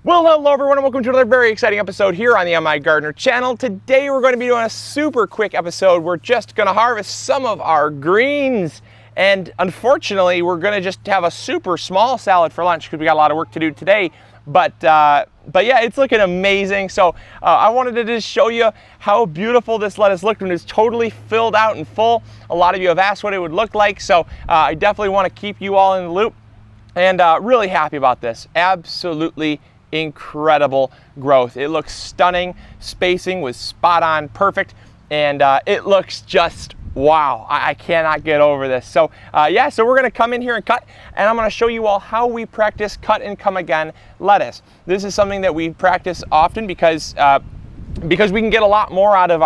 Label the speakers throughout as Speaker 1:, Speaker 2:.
Speaker 1: Well, hello everyone and welcome to another very exciting episode here on the MIgardener channel. Today we're going to be doing a super quick episode. We're just going to harvest some of our greens, and unfortunately we're going to just have a super small salad for lunch because we got a lot of work to do today. But yeah, it's looking amazing. So I wanted to just show you how beautiful this lettuce looked when it's totally filled out and full. A lot of you have asked what it would look like, so I definitely want to keep you all in the loop. And really happy about this. Absolutely incredible growth. It looks stunning. Spacing was spot on, perfect, and it looks just wow. I cannot get over this. So yeah, so we're gonna come in here and cut, and I'm gonna show you all how we practice cut and come again lettuce. This is something that we practice often because we can get a lot more out of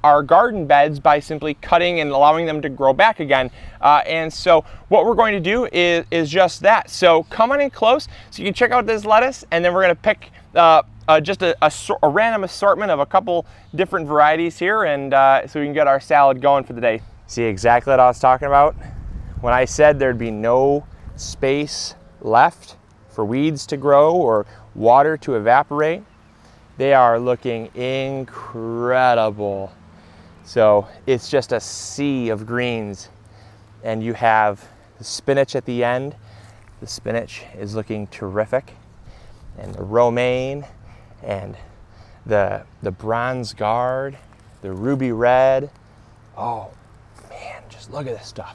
Speaker 1: our garden beds by simply cutting and allowing them to grow back again. And so what we're going to do is just that. So come on in close so you can check out this lettuce, and then we're going to pick just a random assortment of a couple different varieties here, and so we can get our salad going for the day. See exactly what I was talking about when I said there'd be no space left for weeds to grow or water to evaporate. They are looking incredible. So it's just a sea of greens, and you have the spinach at the end. The spinach is looking terrific, and the romaine, and the bronze gourd, the ruby red. Oh man, just look at this stuff.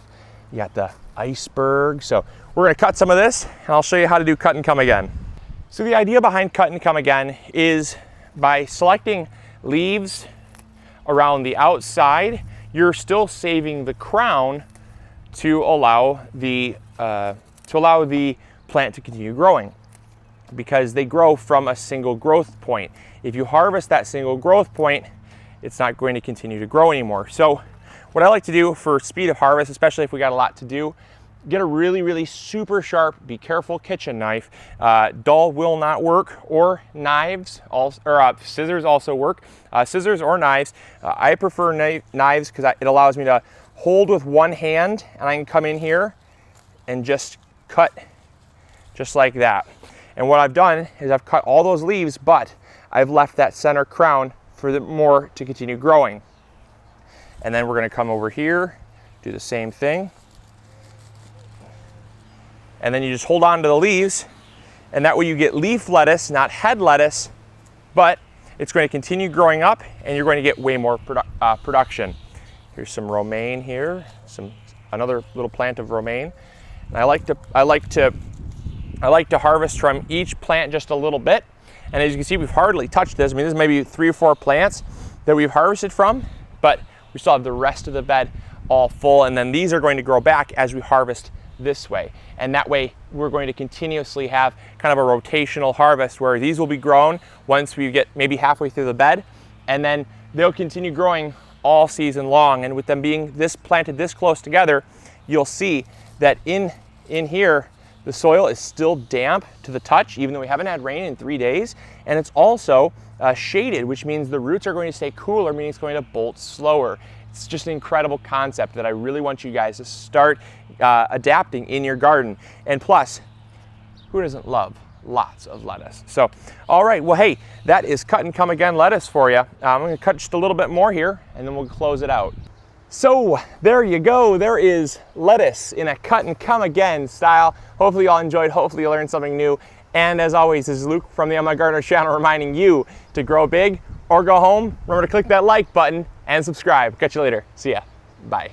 Speaker 1: You got the iceberg. So we're gonna cut some of this, and I'll show you how to do cut and come again. So the idea behind cut and come again is by selecting leaves around the outside, you're still saving the crown to allow the plant to continue growing, because they grow from a single growth point. If you harvest that single growth point, it's not going to continue to grow anymore. So what I like to do for speed of harvest, especially if we got a lot to do, get a really super sharp, be careful kitchen knife. Dull will not work, or knives, or scissors also work. Scissors or knives. I prefer knives because it allows me to hold with one hand, and I can come in here and just cut just like that. And what I've done is I've cut all those leaves, but I've left that center crown for the more to continue growing. And then we're going to come over here, do the same thing. And then you just hold on to the leaves, and that way you get leaf lettuce, not head lettuce, but it's going to continue growing up, and you're going to get way more production. Here's some romaine here, another little plant of romaine. And I like to harvest from each plant just a little bit. And as you can see, we've hardly touched this. I mean, this is maybe 3 or 4 plants that we've harvested from, but we still have the rest of the bed all full. And then these are going to grow back as we harvest this way, and that way we're going to continuously have kind of a rotational harvest where these will be grown once we get maybe halfway through the bed, and then they'll continue growing all season long. And with them being planted this close together, you'll see that in here the soil is still damp to the touch, even though we haven't had rain in 3 days, and it's also shaded, which means the roots are going to stay cooler, meaning it's going to bolt slower. It's just an incredible concept that I really want you guys to start adapting in your garden. And plus, who doesn't love lots of lettuce? So, all right, well, hey, that is cut and come again lettuce for you. I'm gonna cut just a little bit more here, and then we'll close it out. So there you go. There is lettuce in a cut and come again style. Hopefully you all enjoyed. Hopefully you learned something new. And as always, this is Luke from the MIgardener channel reminding you to grow big or go home. Remember to click that like button and subscribe. Catch you later. See ya. Bye.